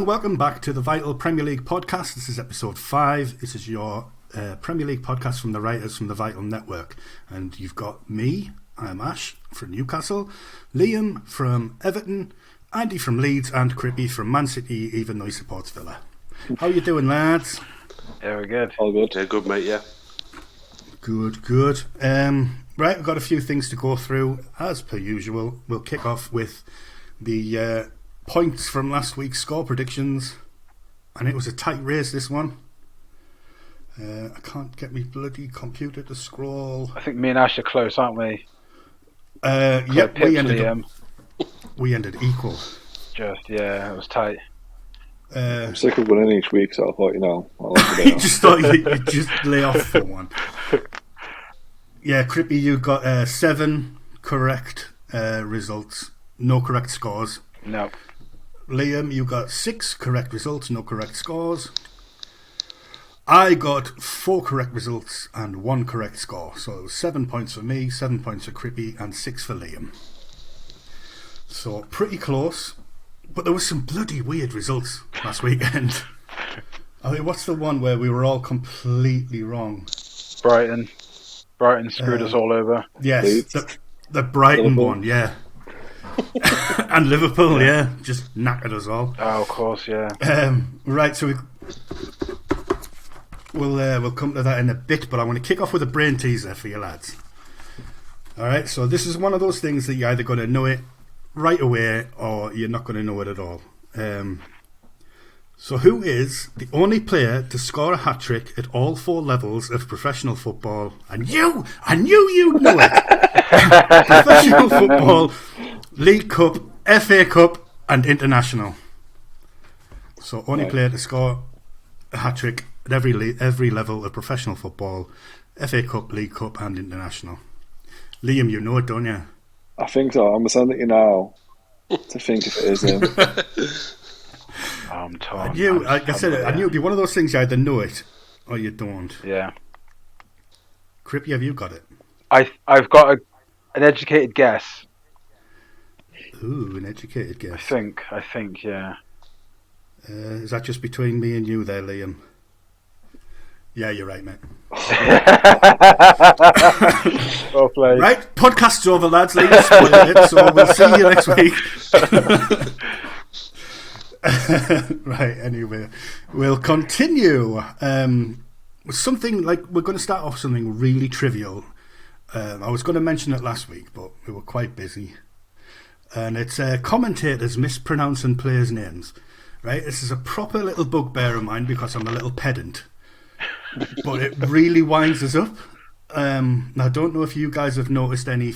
and welcome back to the Vital Premier League podcast. This is episode 5. This is your Premier League podcast from the writers from the Vital Network. And you've got me, I'm Ash from Newcastle, Liam from Everton, Andy from Leeds, and Crippy from Man City, even though he supports Villa. How you doing, lads? Yeah, we're good. All good. Yeah, good, mate, yeah. Good. Right, we've got a few things to go through. As per usual, we'll kick off with the points from last week's score predictions. And it was a tight race, this one. I can't get my bloody computer to scroll. I think me and Ash are close, aren't we? Yep, we ended equal. It was tight. I'm sick of winning each week, so I thought, I'll you just thought you'd just lay off for one. Yeah, Crippy, you got 7 correct results, no correct scores. No. Liam, you got 6 correct results, no correct scores. I got 4 correct results and 1 correct score. So it was 7 points for me, 7 points for Crippy, and 6 for Liam. So pretty close. But there was some bloody weird results last weekend. I mean, what's the one where we were all completely wrong? Brighton screwed us all over. Yes, the Brighton Liverpool. one, yeah. And Liverpool, yeah, just knackered us all. Oh, of course, yeah. Right, so we'll come to that in a bit, but I want to kick off with a brain teaser for you lads. All right, so this is one of those things that you're either going to know it right away or you're not going to know it at all. So who is the only player to score a hat-trick at all 4 levels of professional football? I knew you'd know it. Professional football, League Cup, FA Cup and International. So only player to score a hat-trick at every level of professional football, FA Cup, League Cup and International. Liam, you know it, don't you? I think so. I'm going to send it you now to think if it is him. I'm torn. I knew it'd be one of those things you either know it or you don't. Yeah. Crippy, have you got it? I've got an educated guess. Ooh, an educated guess. I think, yeah. Is that just between me and you there, Liam? Yeah, you're right, mate. Well played. Right, podcast's over, lads. Liam spoiled it, so we'll see you next week. Right, anyway, we'll continue. Something like we're going to start off something really trivial. I was going to mention it last week, but we were quite busy. And it's commentators mispronouncing players' names. Right, this is a proper little bugbear of mine because I'm a little pedant. But it really winds us up. I don't know if you guys have noticed any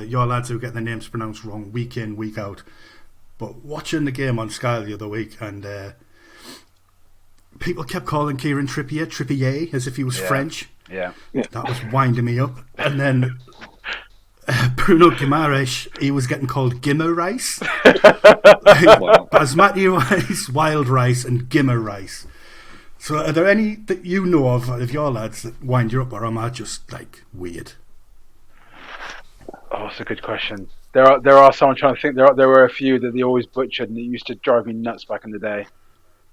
your lads who get their names pronounced wrong week in, week out. But watching the game on Sky the other week, and people kept calling Kieran Trippier, as if he was French. Yeah. That was winding me up. And then Bruno Guimaraes, he was getting called Gimmer Rice. Basmati rice, wild rice, and Gimmer rice. So are there any that you know of your lads that wind you up, or am I just like weird? Oh, that's a good question. There are some. I'm trying to think. There were a few that they always butchered, and it used to drive me nuts back in the day.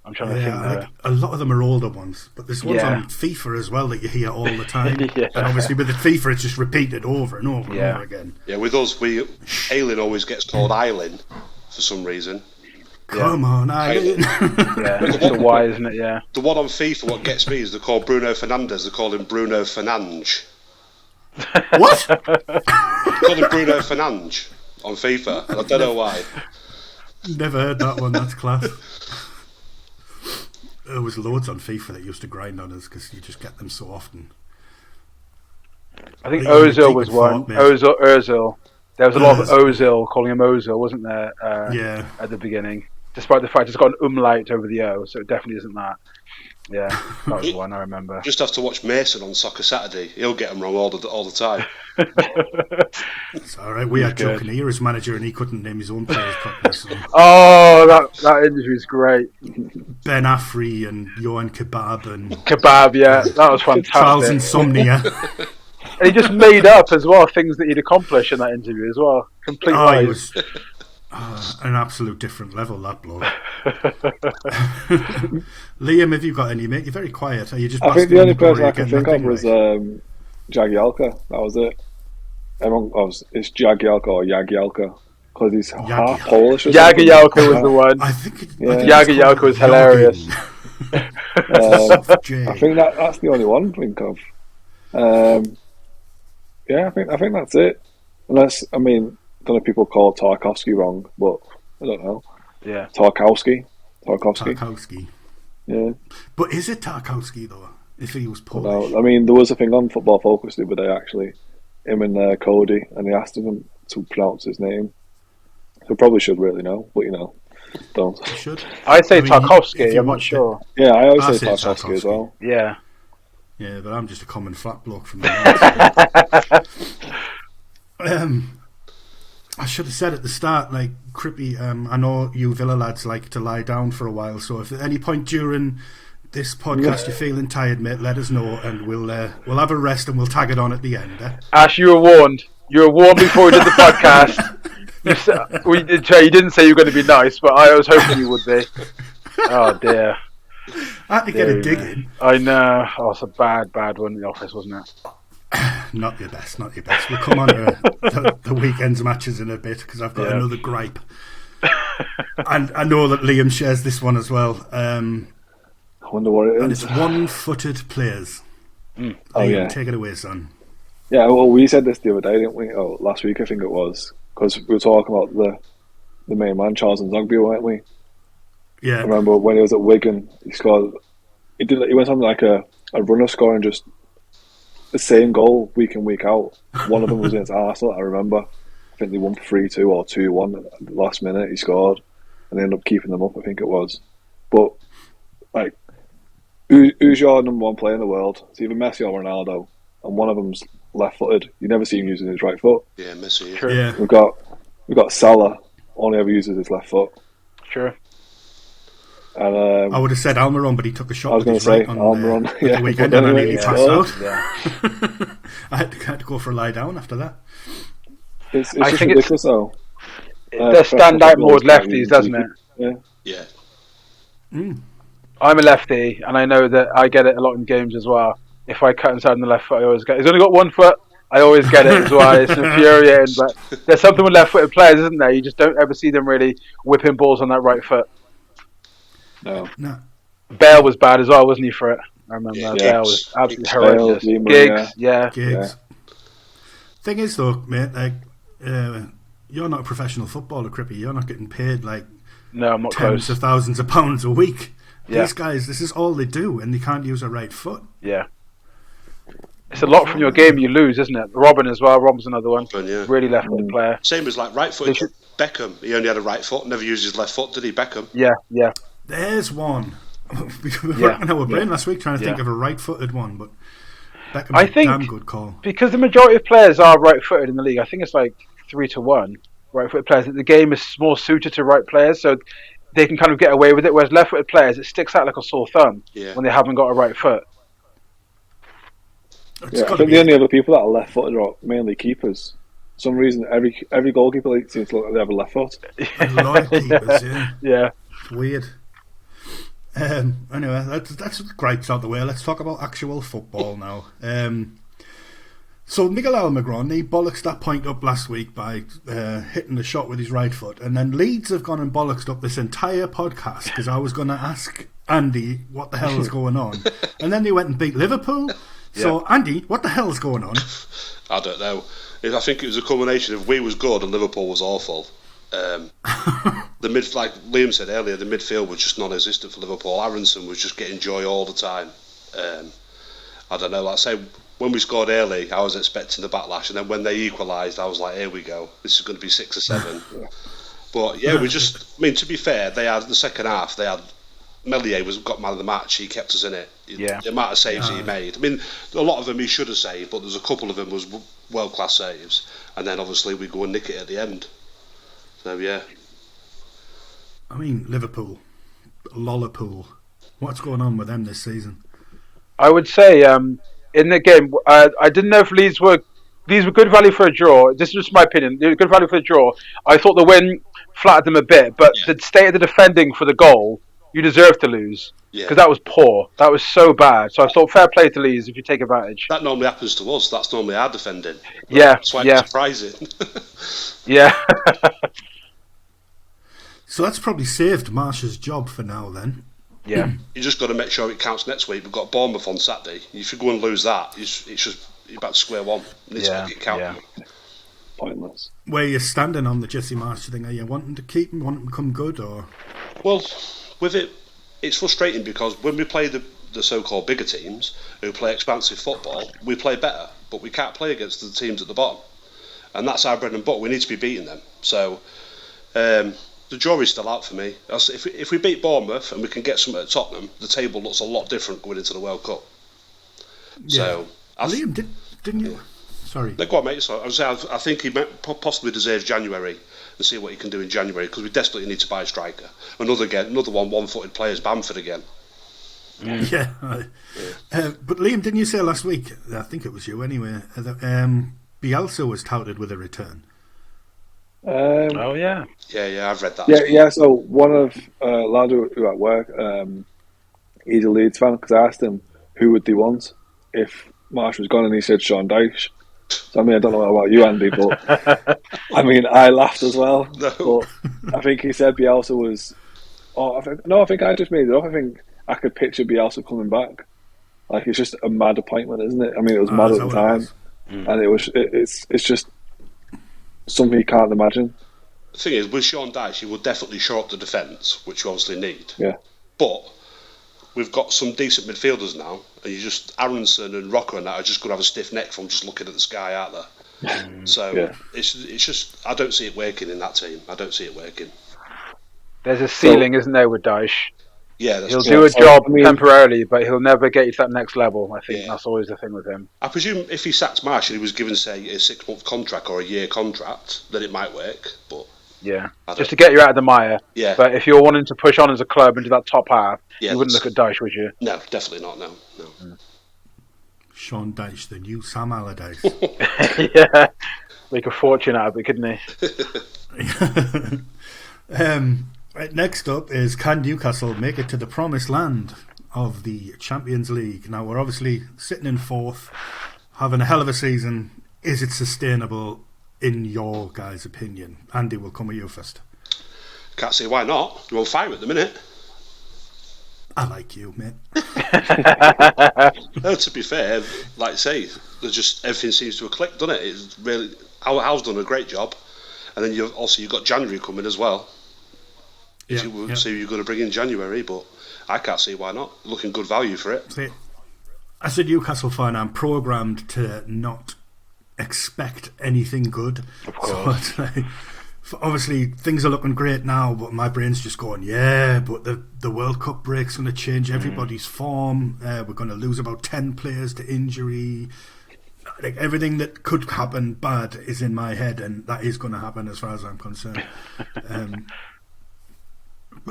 I'm trying to think. Like, a lot of them are older ones, but there's ones on FIFA as well that you hear all the time. Yeah. And obviously with the FIFA, it's just repeated over and over and over again. Yeah, with us, Aylin always gets called Aylin for some reason. Come on, Aylin. Yeah, it's the Y, isn't it? Yeah. The one on FIFA, what gets me is they call Bruno Fernandes, they call him Bruno Fernandes. What? They call him Bruno Fernandes on FIFA, and I don't know why. Never heard that one, that's class. There was loads on FIFA that used to grind on us because you just get them so often. I think Ozil was one. Ozil. There was a lot of Ozil, calling him Ozil, wasn't there? At the beginning, despite the fact it's got an umlaut over the O, so it definitely isn't that. Yeah, that was one I remember. Just have to watch Mason on Soccer Saturday. He'll get them wrong all the time. It's all right. We had Joe Kinnear as manager, and he couldn't name his own players properly. So. Oh, that interview is great. Ben Affrey and Johan Kebab and that was fantastic. Charles Insomnia. And he just made up as well things that he'd accomplished in that interview as well. Complete lies. He was an absolute different level, that bloke. Liam, have you got any, mate? You're very quiet. Are you just? I think the only person I can think of was Jagielka. That was it. It's Jagielka or Jagielka because he's half Polish. Jagielka was the one. I think Jagielka was hilarious. I think that's the only one to think of. I think that's it. Unless, I mean, I don't know if people call Tarkowski wrong, but I don't know. Yeah. Tarkowski. Yeah. But is it Tarkowski, though, if he was Polish? No, I mean, there was a thing on Football Focus the other day, actually, him and Cody, and they asked him to pronounce his name. So probably should really know, but, don't. You should. I say Tarkowski, I'm not sure. Yeah, I always say Tarkowski as well. Yeah. Yeah, but I'm just a common flat bloke from the north. I should have said at the start, like, Crippy, I know you Villa lads like to lie down for a while, so if at any point during this podcast you're feeling tired, mate, let us know and we'll have a rest and we'll tag it on at the end. Ash, you were warned. You were warned before we did the podcast. You didn't say you were going to be nice, but I was hoping you would be. Oh, dear. I had to get a dig in. I know. Oh, it's a bad one in the office, wasn't it? Not your best. We'll come on to the weekend's matches in a bit because I've got another gripe. And I know that Liam shares this one as well. I wonder what it is. And it's one-footed players. Liam, take it away, son. Yeah, well, we said this the other day, didn't we? Oh, last week I think it was. Because we were talking about the main man, Charles Nzogby, weren't we? Yeah. I remember when he was at Wigan, he scored. He went on like a runner scoring just the same goal week in, week out. One of them was against Arsenal, I remember. I think they won 3-2 or 2-1 at the last minute. He scored, and they ended up keeping them up, I think it was. But, like, who's your number one player in the world? It's either Messi or Ronaldo, and one of them's left-footed. You never see him using his right foot. Yeah, Messi. Sure. Yeah. We've got Salah, only ever uses his left foot. Sure. And, I would have said Almiron, but he took a shot. I was going to say Almiron. The weekend, and I nearly passed out. Yeah. I had to go for a lie down after that. It's just ridiculous, though. They stand out more as lefties, doesn't it? Yeah. I'm a lefty, and I know that I get it a lot in games as well. If I cut inside on the left foot, I always get it. He's only got one foot. I always get it as well. It's infuriating, but there's something with left-footed players, isn't there? You just don't ever see them really whipping balls on that right foot. No. Bale was bad as well, wasn't he, for it? I remember Yeah, Bale was absolutely horrendous. Giggs, Giggs. Thing is, though, mate, like, you're not a professional footballer, Crippy. You're not getting paid like no, I'm not tens close. of thousands of pounds a week. Yeah. These guys, this is all they do, and they can't use a right foot. Yeah. It's a lot from your game you lose, isn't it? Robin as well. Robin's another one. Really left-footed player. Same as like right-footed Beckham. He only had a right foot, never used his left foot, did he, Beckham? Yeah. There's one. We were in our brain last week trying to think of a right-footed one, but Beckham's a damn good call. Because the majority of players are right-footed in the league. I think it's like 3-1 right-footed players. The game is more suited to right players, so they can kind of get away with it. Whereas left-footed players, it sticks out like a sore thumb when they haven't got a right foot. I think the only other people that are left-footed are mainly keepers. For some reason, every goalkeeper seems to look like they have a left foot. A lot of keepers, yeah. Weird. Anyway, that's gripes out the way. Let's talk about actual football now. So Miguel Almiron, he bollocks that point up last week by hitting the shot with his right foot, and then Leeds have gone and bollocksed up this entire podcast because I was going to ask Andy what the hell is going on, and then they went and beat Liverpool. So Andy, what the hell is going on? I don't know. I think it was a combination of we was good and Liverpool was awful. Like Liam said earlier, the midfield was just non-existent for Liverpool. Aronson was just getting joy all the time. I don't know. Like I say, when we scored early, I was expecting the backlash, and then when they equalised, I was like, "Here we go. This is going to be 6 or 7." But yeah, we just. I mean, to be fair, they had the second half. They had Melier got man of the match. He kept us in it. The amount of saves he made. I mean, a lot of them he should have saved, but there's a couple of them was world-class saves. And then obviously we go and nick it at the end. So yeah. I mean, Liverpool, Lollipool. What's going on with them this season? I would say in the game, I didn't know if Leeds were good value for a draw. This is just my opinion. They were good value for a draw. I thought the win flattered them a bit, but the state of the defending for the goal, you deserve to lose. Because that was poor. That was so bad. So I thought fair play to Leeds if you take advantage. That normally happens to us. That's normally our defending. That's why it's surprising. Yeah. So that's probably saved Marsh's job for now then. Yeah. You just got to make sure it counts next week. We've got Bournemouth on Saturday. If you go and lose that, it's just you're back to square one. You need to make it count. Yeah. Pointless. Where you're standing on the Jesse Marsh thing, are you wanting to keep him, wanting to become good, or? Well, with it, it's frustrating because when we play the so-called bigger teams who play expansive football, we play better, but we can't play against the teams at the bottom, and that's our bread and butter. We need to be beating them. So the jury's still out for me. If we beat Bournemouth and we can get something at Tottenham, the table looks a lot different going into the World Cup. Yeah. So Liam, didn't you? Sorry. No, go on, mate. So I think he possibly deserves January and see what he can do in January because we desperately need to buy a striker. Another one-footed player is Bamford again. Yeah. But Liam, didn't you say last week, I think it was you anyway, that Bielsa was touted with a return? Oh, yeah. Yeah, I've read that. Yeah, so one of lad who at work, he's a Leeds fan because I asked him who would they want if Marsh was gone, and he said Sean Dyche. So I mean, I don't know about you, Andy, but I mean, I laughed as well. No. But I think he said Bielsa was. I think I just made it up. I think I could picture Bielsa coming back. Like, it's just a mad appointment, isn't it? I mean, it was mad at the time, and it's just something you can't imagine. The thing is, with Sean Dyche, he will definitely shore up the defence, which you obviously need. Yeah. But we've got some decent midfielders now, and Aronson and Rocker and that are just going to have a stiff neck from just looking at the sky, aren't they? So it's just, I don't see it working in that team. I don't see it working. There's a ceiling, isn't there, with Dyche? Yeah, he'll do a job temporarily, but he'll never get you to that next level. I think that's always the thing with him. I presume if he sacked Marsh and he was given, say, a 6-month contract or a year contract, then it might work. But just to get you out of the mire. Yeah. But if you're wanting to push on as a club into that top half, you wouldn't look at Dyche, would you? No, definitely not. No. Sean Dyche, the new Sam Allardyce. Yeah, make a fortune out of it, couldn't he? Right, next up is, can Newcastle make it to the promised land of the Champions League? Now, we're obviously sitting in fourth, having a hell of a season. Is it sustainable, in your guys' opinion? Andy, we'll come with you first. Can't see why not. You're on fire at the minute. I like you, mate. No, to be fair, like I say, everything seems to have clicked, doesn't it? It's really, Al's done a great job, and then you've got January coming as well. So you're going to bring in January, but I can't see why not. Looking good value for it. See, as a Newcastle fan, I'm programmed to not expect anything good. Of course. So obviously, things are looking great now, but my brain's just going, but the World Cup break's going to change everybody's form. We're going to lose about 10 players to injury. Like, everything that could happen bad is in my head, and that is going to happen as far as I'm concerned.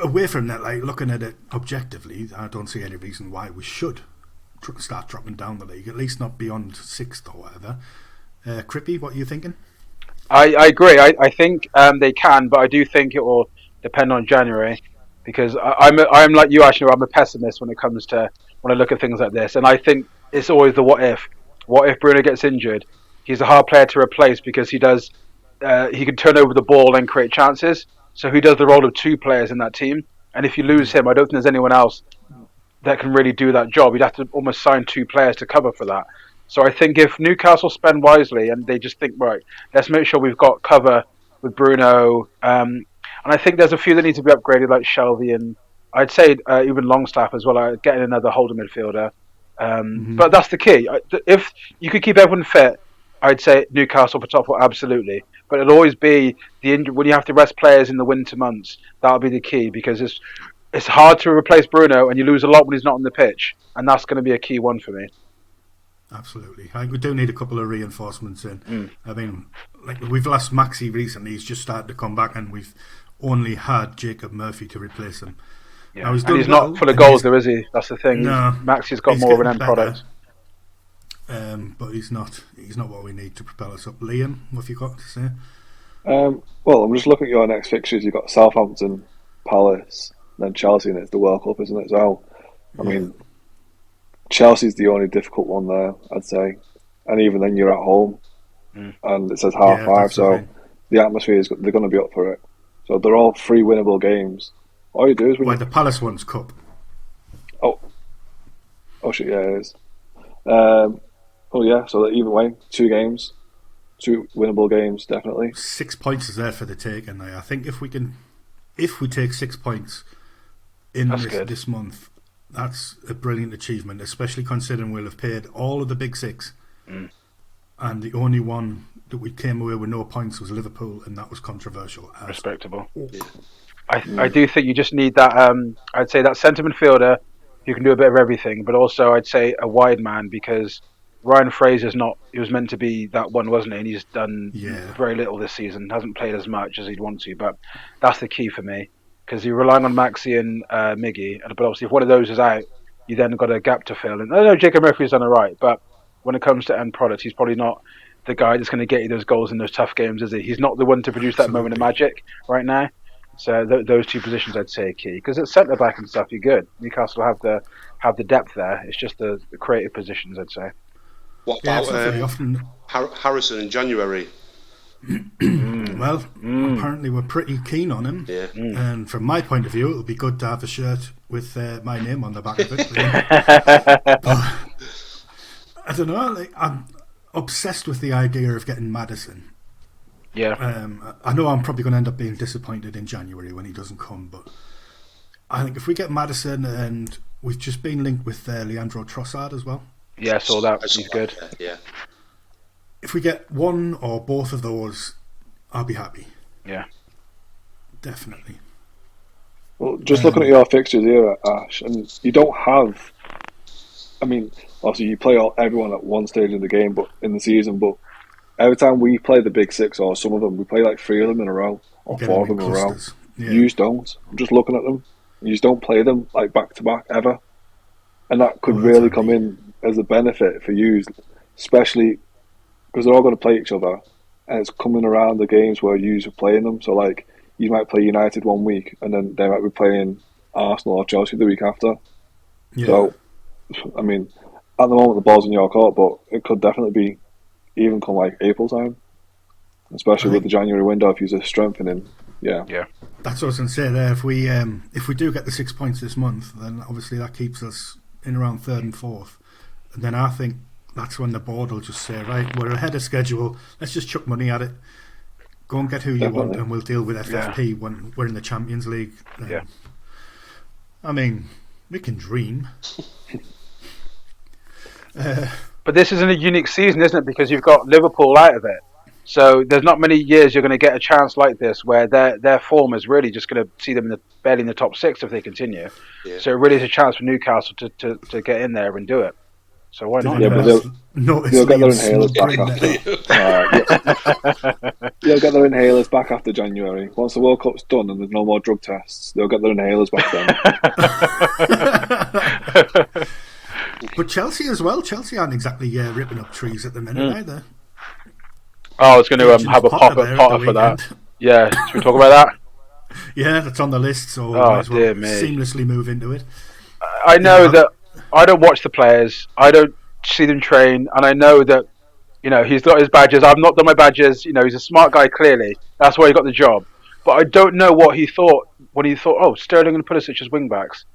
Away from that, like, looking at it objectively, I don't see any reason why we should start dropping down the league, at least not beyond 6th or whatever. Crippy, what are you thinking? I agree. I think they can, but I do think it will depend on January, because I'm like you, actually. I'm a pessimist when it comes to when I look at things like this, and I think it's always the what if. What if Bruno gets injured? He's a hard player to replace because he can turn over the ball and create chances. So he does the role of two players in that team, and if you lose him, I don't think there's anyone else that can really do that job. You'd have to almost sign two players to cover for that. So I think if Newcastle spend wisely and they just think, right, let's make sure we've got cover with Bruno, and I think there's a few that need to be upgraded, like Shelby, and I'd say even Longstaff as well, getting another holding midfielder. But that's the key. If you could keep everyone fit, I'd say Newcastle for top four, absolutely. But it'll always be the injury when you have to rest players in the winter months. That'll be the key, because it's hard to replace Bruno, and you lose a lot when he's not on the pitch, and that's going to be a key one for me. Absolutely. We do need a couple of reinforcements in. I mean, like, we've lost Maxi recently. He's just started to come back, and we've only had Jacob Murphy to replace him. Yeah. Now, he's not full of goals, though, is he? That's the thing. No, Maxi's got more of an end product. But he's not what we need to propel us up. Liam, what have you got to say? Well, I'm just looking at your next fixtures. You've got Southampton, Palace, then Chelsea, and it's the World Cup, isn't it? So, I mean, Chelsea's the only difficult one there, I'd say. And even then, you're at home, and it says 5:30, so the atmosphere is they're going to be up for it. So they're all 3 winnable games. All you do is the Palace one's cup. Oh shit, yeah, it is. So either way, 2 games, 2 winnable games, definitely. 6 points is there for the taking. I think if we take 6 points in this month, that's a brilliant achievement, especially considering we'll have paid all of the big 6, and the only one that we came away with no points was Liverpool, and that was controversial. Respectable. Yeah. I do think you just need that. I'd say that centre midfielder who can do a bit of everything, but also I'd say a wide man, because Ryan Fraser's not. He was meant to be that one, wasn't he? And he's done very little this season. Hasn't played as much as he'd want to, but that's the key for me, because you're relying on Maxi and Miggy, but obviously if one of those is out, you then got a gap to fill. And I know Jacob Murphy's done alright, but when it comes to end product, he's probably not the guy that's going to get you those goals in those tough games, is he? He's not the one to produce that moment of magic right now. So those 2 positions I'd say are key, because at centre back and stuff you're good. Newcastle have the depth there. It's just the creative positions, I'd say. What about Harrison in January? Well, apparently we're pretty keen on him. Yeah. And from my point of view, it'll be good to have a shirt with my name on the back of it. But, I don't know. I'm obsessed with the idea of getting Maddison. Yeah. I know I'm probably going to end up being disappointed in January when he doesn't come, but I think if we get Maddison, and we've just been linked with Leandro Trossard as well. Yeah, I saw that. He's good. Yeah. If we get one or both of those, I'll be happy. Yeah. Definitely. Well, just looking at your fixtures here, Ash, and you don't have. I mean, obviously you play everyone at one stage in the game, but in the season, but every time we play the big 6, or some of them, we play like 3 of them in a row, or 4 of them in a row. Yeah. You just don't. I'm just looking at them. You just don't play them like back to back ever, and that could really come in as a benefit for you, especially because they're all going to play each other, and it's coming around the games where you are playing them. So like you might play United one week, and then they might be playing Arsenal or Chelsea the week after. Yeah. So, I mean, at the moment the ball's in your court, but it could definitely be even come like April time, especially with the January window if you're strengthening. Yeah. That's what I was going to say there. If we do get the 6 points this month, then obviously that keeps us in around 3rd and 4th, and then I think that's when the board will just say, right, we're ahead of schedule, let's just chuck money at it, go and get who you want, and we'll deal with FFP when we're in the Champions League. I mean, we can dream. But this isn't a unique season, isn't it? Because you've got Liverpool out of it. So there's not many years you're going to get a chance like this where their form is really just going to see them barely in the top 6 if they continue. Yeah. So it really is a chance for Newcastle to get in there and do it. So why not? Yeah, but they'll get their inhalers back after. They'll get their inhalers back after January. Once the World Cup's done and there's no more drug tests, they'll get their inhalers back then. But Chelsea as well. Chelsea aren't exactly ripping up trees at the minute either. Oh, I was going to have a Potter for that. Yeah, should we talk about that? Yeah, that's on the list, so might as well seamlessly move into it. I know that I don't watch the players. I don't see them train, and I know that he's got his badges. I've not done my badges. He's a smart guy. Clearly, that's why he got the job. But I don't know what he thought when he thought, "Oh, Sterling and Pulisic as wing backs."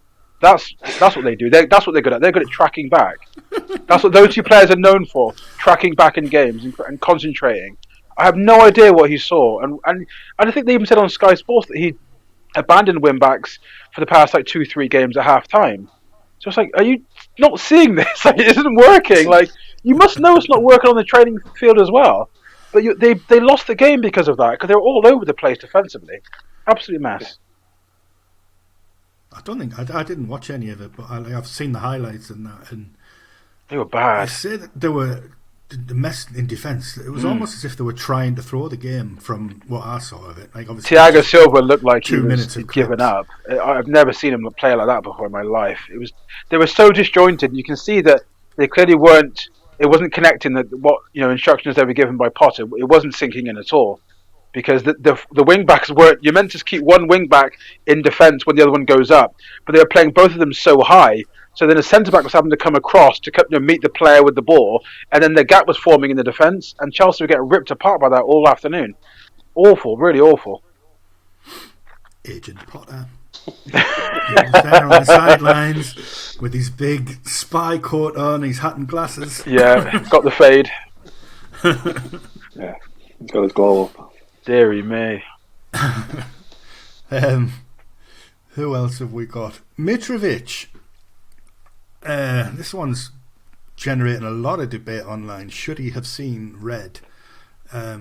That's what they do. That's what they're good at. They're good at tracking back. That's what those 2 players are known for: tracking back in games and concentrating. I have no idea what he saw, and I think they even said on Sky Sports that he abandoned wing backs for the past 2-3 games at half time. So it's like, are you not seeing this? It isn't working. You must know it's not working on the training field as well. But they lost the game because of that, because they were all over the place defensively. Absolute mess. I don't think I didn't watch any of it, but I've seen the highlights and that, and they were bad. I say that they were the mess in defence. It was almost as if they were trying to throw the game from what I saw of it. Obviously, Thiago Silva looked like he was given up. I've never seen him play like that before in my life. They were so disjointed. You can see that they clearly weren't. It wasn't connecting what instructions they were given by Potter. It wasn't sinking in at all. because the wing backs weren't. You're meant to keep one wing back in defence when the other one goes up, but they were playing both of them so high. So then a centre back was having to come across to meet the player with the ball, and then the gap was forming in the defence, and Chelsea were getting ripped apart by that all afternoon. Awful, really awful. Agent Potter. He was there on the sidelines with his big spy coat on, his hat and glasses. Yeah, got the fade. Yeah, he's got his glow up. Deary me. Who else have we got? Mitrovic. This one's generating a lot of debate online. Should he have seen red? What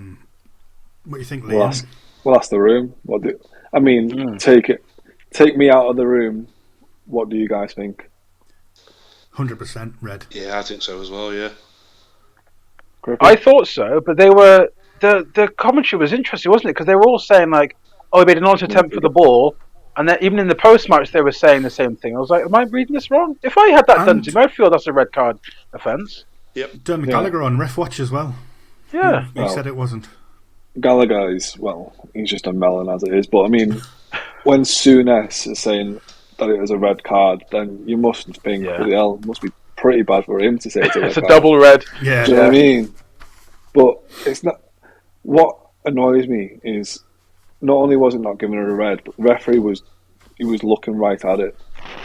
do you think, Liam? Well, that's the room. Take me out of the room. What do you guys think? 100% red. Yeah, I think so as well. Yeah. I thought so, but the commentary was interesting, wasn't it? Because they were all saying like, "Oh, he made an honest attempt for the ball," and then even in the post match they were saying the same thing. I was like, "Am I reading this wrong? If I had that done to me, I'd feel that's a red card offence." Yep. Dermot Gallagher on Ref Watch as well. Yeah, he said it wasn't. Gallagher he's just a melon as it is. But I mean, when Souness is saying that it was a red card, then you must think, bloody hell, it must be pretty bad for him to say it's a red it's a card. double red. Yeah. Do you know what I mean? But it's not. What annoys me is not only was it not giving it a red, but the referee was looking right at it.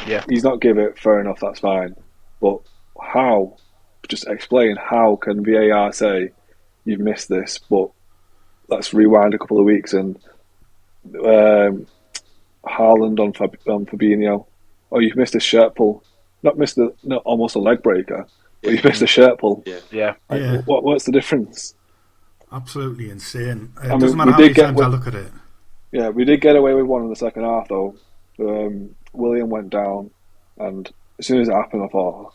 Yeah, he's not give it. Fair enough, that's fine. But how? Just explain how can VAR say you've missed this, but let's rewind a couple of weeks and Haaland on Fabinho. Oh, you've missed a shirt pull. Not missed almost a leg breaker, but you've missed a shirt pull. Yeah. What's the difference? Absolutely insane. It doesn't matter how many times I look at it. Yeah, we did get away with one in the second half though. William went down, and as soon as it happened, I thought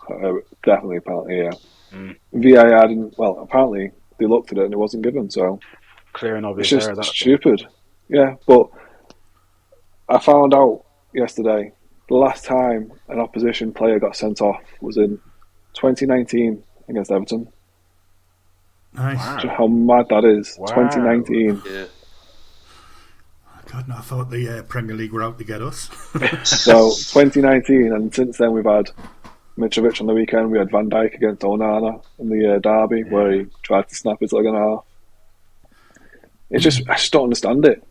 definitely a penalty. Yeah. VAR didn't. Well, apparently they looked at it and it wasn't given. So clear and obvious. It's just stupid. Yeah, but I found out yesterday the last time an opposition player got sent off was in 2019 against Everton. Nice. Wow. How mad that is. Wow. 2019. Yeah. God, no, I thought the Premier League were out to get us. So 2019, and since then we've had Mitrovic on the weekend. We had Van Dijk against Onana in the derby where he tried to snap his leg in half. I just don't understand it.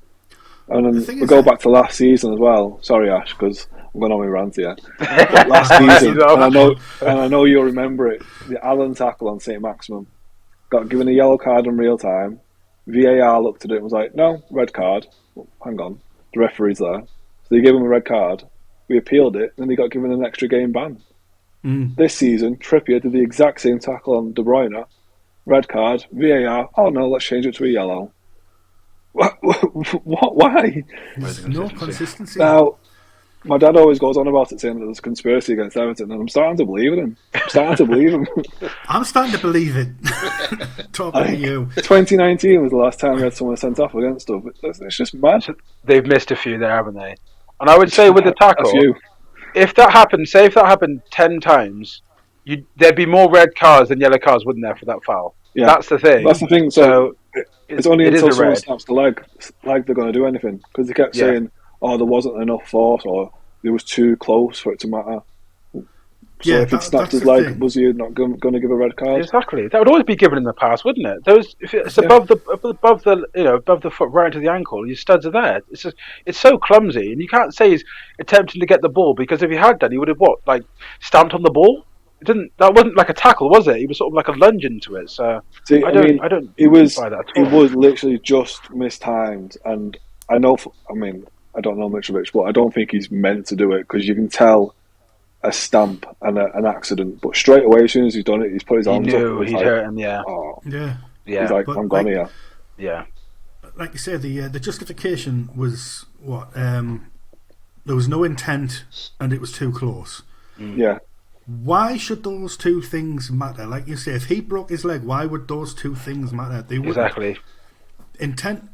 And then we go back to last season as well. Sorry, Ash, because I'm going on my rant here. Last season, and I know you'll remember it. The Allen tackle on St. Maximum got given a yellow card in real time. VAR looked at it and was like, "No, red card." Well, hang on, the referee's there, so they gave him a red card. We appealed it, and then he got given an extra game ban. This season, Trippier did the exact same tackle on De Bruyne. Red card, VAR. Oh no, let's change it to a yellow. What? Why? There's no consistency. Now, my dad always goes on about it, saying that there's a conspiracy against Everton, and I'm starting to believe him. I'm starting to believe it. Talking to you. 2019 was the last time we had someone sent off against stuff. It's just mad. They've missed a few there, haven't they? And I would say with the tackle, if that happened 10 times, there'd be more red cards than yellow cards, wouldn't there, for that foul? Yeah. That's the thing. That's the thing. So it's only until someone snaps the leg they're going to do anything, because they kept saying, "Oh, there wasn't enough force," or "It was too close for it to matter." So if it snapped his leg, was he not going to give a red card? Exactly. That would always be given in the past, wouldn't it? If it's above the foot, right into the ankle, your studs are there. It's so clumsy, and you can't say he's attempting to get the ball, because if he had done, he would have stamped on the ball. That wasn't like a tackle, was it? He was sort of like a lunge into it. So I don't. It was literally just mistimed, and I know. I don't know Mitrovic, but I don't think he's meant to do it, because you can tell a stamp and an accident. But straight away, as soon as he's done it, he's put his arms up. He's hurting. Yeah. Oh. Yeah. He's like, I'm gone here. Yeah. Like you say, the justification was what? There was no intent, and it was too close. Yeah. Why should those two things matter? Like you say, if he broke his leg, why would those two things matter? They wouldn't. Exactly. Intent.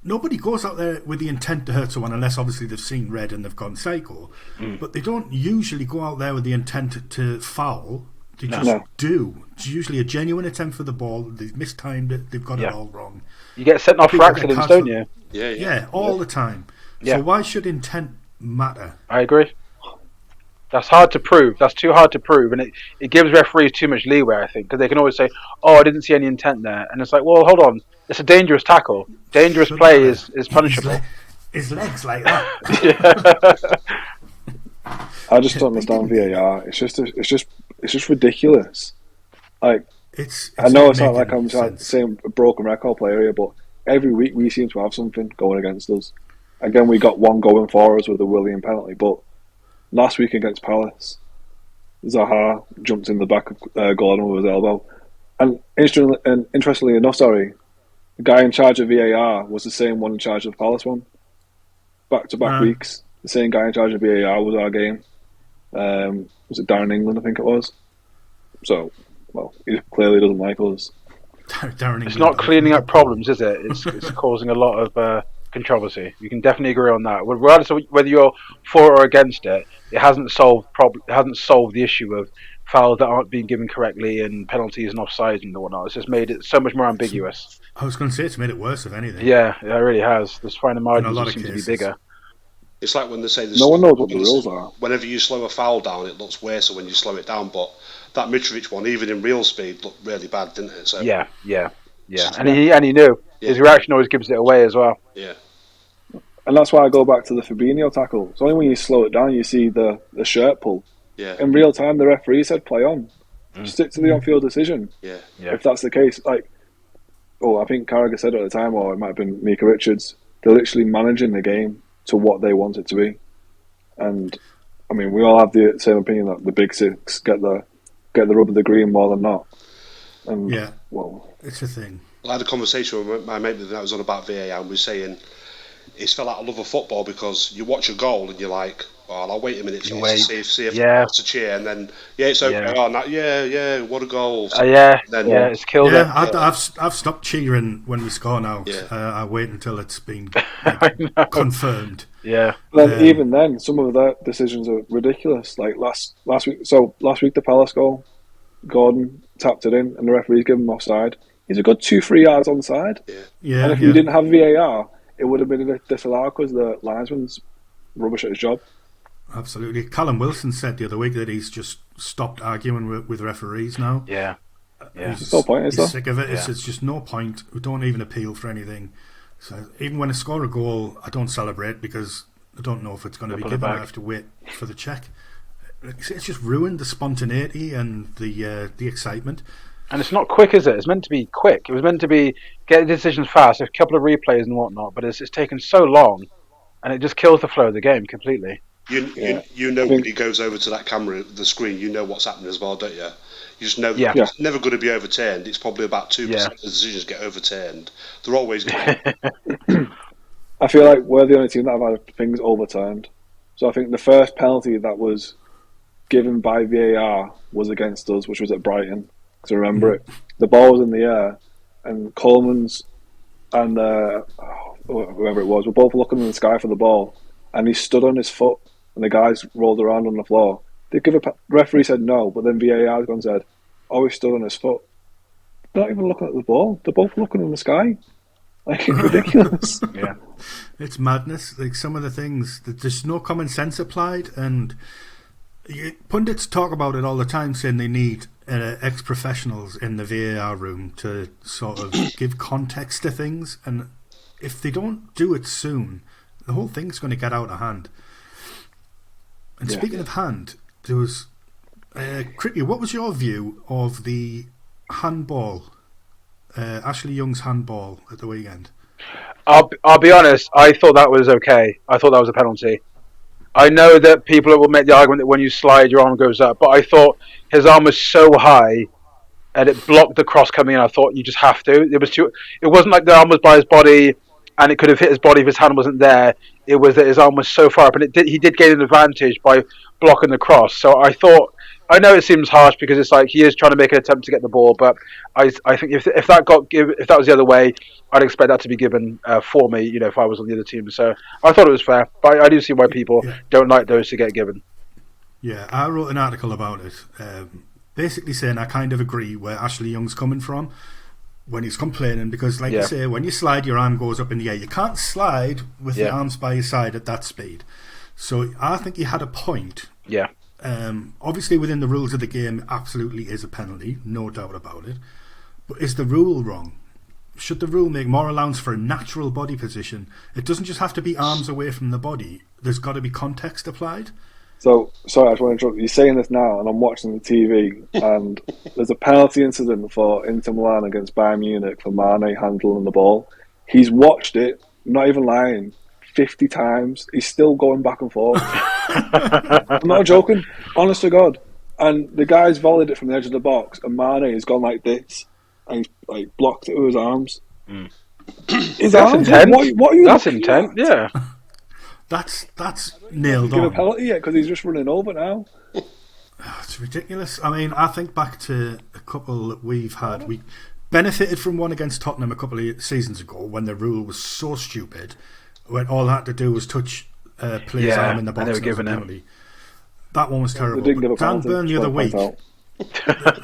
Nobody goes out there with the intent to hurt someone, unless obviously they've seen red and they've gone psycho. But they don't usually go out there with the intent to foul. They just do. It's usually a genuine attempt for the ball. They've mistimed it. They've got it all wrong. You get sent off for accidents, don't you? Yeah, all the time. So why should intent matter? I agree. That's hard to prove. That's too hard to prove, and it gives referees too much leeway, I think, because they can always say, "Oh, I didn't see any intent there," and it's like, "Well, hold on, it's a dangerous tackle. Dangerous play is punishable." His legs like that. I just don't understand VAR. It's just ridiculous. Like, I know it's not like I'm saying a broken record player here, but every week we seem to have something going against us. Again, we got one going for us with the William penalty, but last week against Palace, Zaha jumped in the back of Gordon with his elbow. And interestingly enough, the guy in charge of VAR was the same one in charge of the Palace one. Back-to-back weeks, the same guy in charge of VAR was our game. Was it Darren England, I think it was? So, well, he clearly doesn't like us. It's not cleaning up problems, is it? It's causing a lot of controversy. You can definitely agree on that. Regardless of whether you're for or against it, it hasn't solved the issue of fouls that aren't being given correctly and penalties and offsides and whatnot. It's just made it so much more ambiguous. I was going to say it's made it worse, if anything. Yeah, it really has. There's finer margins seem to be bigger. It's like when they say no one knows what the rules are. Whenever you slow a foul down, it looks worse when you slow it down. But that Mitrovic one, even in real speed, looked really bad, didn't it? So yeah. And he knew. Yeah. His reaction always gives it away as well. Yeah. And that's why I go back to the Fabinho tackle. It's only when you slow it down you see the shirt pull. Yeah. In real time, the referee said play on. Stick to the on-field decision. Yeah. If that's the case, I think Carragher said at the time, or it might have been Mika Richards, they're literally managing the game to what they want it to be. And I mean, we all have the same opinion that the big six get the rub of the green more than not. And it's a thing. I had a conversation with my mate that was on about VAR, and we were saying it's fell out of love of football because you watch a goal and you're like, well, I'll wait a minute to see if it's a cheer, and then it's okay. What a goal! It's killed it. I've stopped cheering when we score now. I wait until it's been confirmed. Yeah. Then even then, some of their decisions are ridiculous. Like last week. So last week, the Palace goal, Gordon tapped it in, and the referee's given him offside. He's a good 2-3 yards onside. And if we didn't have VAR, it would have been disallowed because the linesman's rubbish at his job. Absolutely. Callum Wilson said the other week that he's just stopped arguing with referees now. Yeah. He's no point, he's sick of it. It's just no point. We don't even appeal for anything. So even when I score a goal, I don't celebrate because I don't know if it's going to be given. I have to wait for the check. It's just ruined the spontaneity and the excitement. And it's not quick, is it? It's meant to be quick. It was meant to be get decisions fast, a couple of replays and whatnot, but it's taken so long, and it just kills the flow of the game completely. You know when he goes over to that camera, the screen, you know what's happening as well, don't you? You just know it's never going to be overturned. It's probably about 2% of the decisions get overturned. They're always going to. I feel like we're the only team that have had things overturned. So I think the first penalty that was given by VAR was against us, which was at Brighton. Because I remember it. The ball was in the air, and Coleman's and whoever it was were both looking in the sky for the ball, and he stood on his foot, and the guys rolled around on the floor. They referee said no, but then VAR gone said, he stood on his foot. They're not even looking at the ball. They're both looking in the sky. Like, it's ridiculous. It's madness. Like some of the things, there's no common sense applied, and pundits talk about it all the time, saying they need ex-professionals in the VAR room to sort of give context to things, and if they don't do it soon, the whole thing's going to get out of hand. And speaking of hand, there was Cricky, what was your view of the handball, Ashley Young's handball at the weekend? I'll be honest, I thought that was okay. I thought that was a penalty. I know that people will make the argument that when you slide, your arm goes up, but I thought his arm was so high and it blocked the cross coming in. I thought you just have to. It wasn't like the arm was by his body and it could have hit his body if his hand wasn't there. It was that his arm was so far up, and he did gain an advantage by blocking the cross. So I thought, I know it seems harsh because it's like he is trying to make an attempt to get the ball, but I think if that was the other way, I'd expect that to be given for me, if I was on the other team. So I thought it was fair, but I do see why people don't like those to get given. Yeah, I wrote an article about it. basically saying I kind of agree where Ashley Young's coming from when he's complaining, because like you say, when you slide, your arm goes up in the air. You can't slide with the arms by your side at that speed. So I think he had a point. Yeah. Obviously, within the rules of the game, absolutely is a penalty, no doubt about it. But is the rule wrong? Should the rule make more allowance for a natural body position? It doesn't just have to be arms away from the body. There's got to be context applied. So, sorry, I just want to interrupt. You're saying this now, and I'm watching the TV, and there's a penalty incident for Inter Milan against Bayern Munich for Mane handling the ball. He's watched it, not even lying, 50 times. He's still going back and forth. I'm not joking, honest to God. And the guy's volleyed it from the edge of the box, and Mane has gone like this, and he's like blocked it with his arms. His That's arms? intent. What are you That's looking intent, at? yeah. That's nailed Give a on. penalty yet because he's just running over now. It's ridiculous. I mean, I think back to a couple that we've had. We benefited from one against Tottenham a couple of seasons ago when the rule was so stupid, when all I had to do was touch player's arm in the box and they were and it was a giving penalty. That one was terrible. They didn't give a Dan penalty. Burn the other week. Out.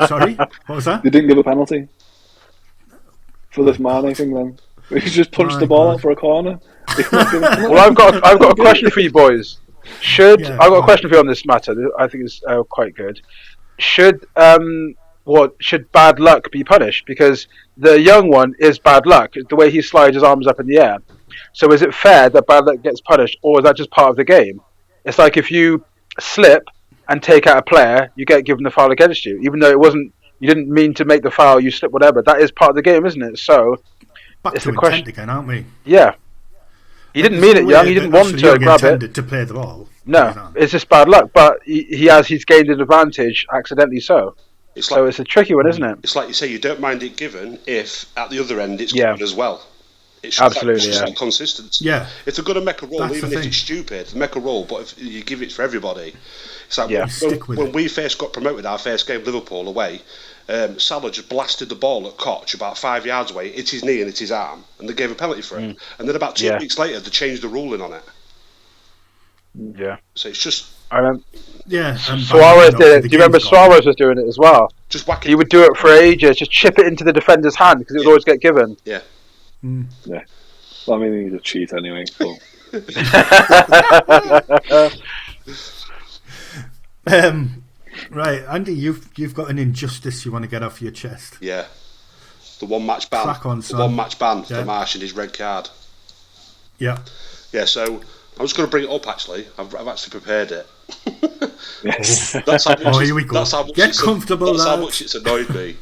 Sorry, what was that? They didn't give a penalty for this Mane thing. Then he just punched the ball out for a corner. Well, I've got a question for you boys. I've got a question for you on this matter. I think it's quite good. Should bad luck be punished? Because the young one is bad luck. The way he slides his arms up in the air. So is it fair that bad luck gets punished, or is that just part of the game? It's like if you slip and take out a player, you get given the foul against you, even though it wasn't. You didn't mean to make the foul. You slip, whatever. That is part of the game, isn't it? So back it's to the question intent again, aren't we? Yeah. He didn't mean it, young. He didn't want to grab it. To play the ball. No, it's just bad luck. But he's gained an advantage accidentally. So it's a tricky one, isn't it? It's like you say, you don't mind it given if at the other end it's given as well. It's absolutely consistency. Yeah, if they're going to make a rule, even if it's stupid, make a rule. But if you give it for everybody, it's like when we first got promoted, our first game, Liverpool away. Salah just blasted the ball at Koch about 5 yards away, hit his knee and hit his arm, and they gave a penalty for it. And then about 2 weeks later, they changed the ruling on it. Yeah. So it's just. Suarez did it. Do you remember Suarez was doing it as well? Just whack it. He would do it for ages, just chip it into the defender's hand because it would always get given. Yeah. Yeah. Well, I mean, he's a cheat anyway. Right, Andy, you've got an injustice you want to get off your chest. Yeah. The one match ban. One match ban for Marsh and his red card. Yeah. Yeah. So I'm just going to bring it up. Actually, I've actually prepared it. Yes. That's how much. Here we go. That's how much. Get comfortable. That's how much it's annoyed me.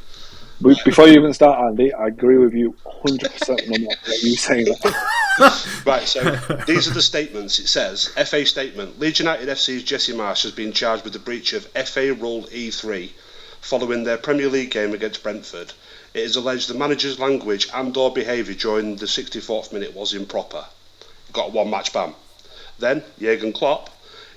Before you even start, Andy, I agree with you 100% on what you saying that. Right, so these are the statements. It says, FA statement, Leeds United FC's Jesse Marsh has been charged with the breach of FA Rule E3 following their Premier League game against Brentford. It is alleged the manager's language and or behaviour during the 64th minute was improper. Got a one-match ban. Then, Jurgen Klopp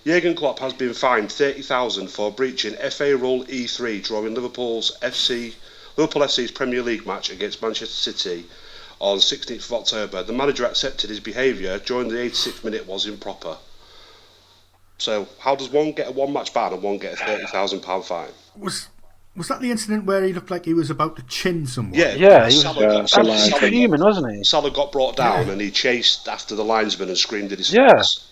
has been fined $30,000 for breaching FA Rule E3 during Liverpool FC's Premier League match against Manchester City on 16th of October. The manager accepted his behaviour during the 86th minute was improper. So, how does one get a one-match ban and one get a £30,000 fine? Was that the incident where he looked like he was about to chin someone? Yeah, he was fuming, wasn't he? Salah got brought down and he chased after the linesman and screamed at his face.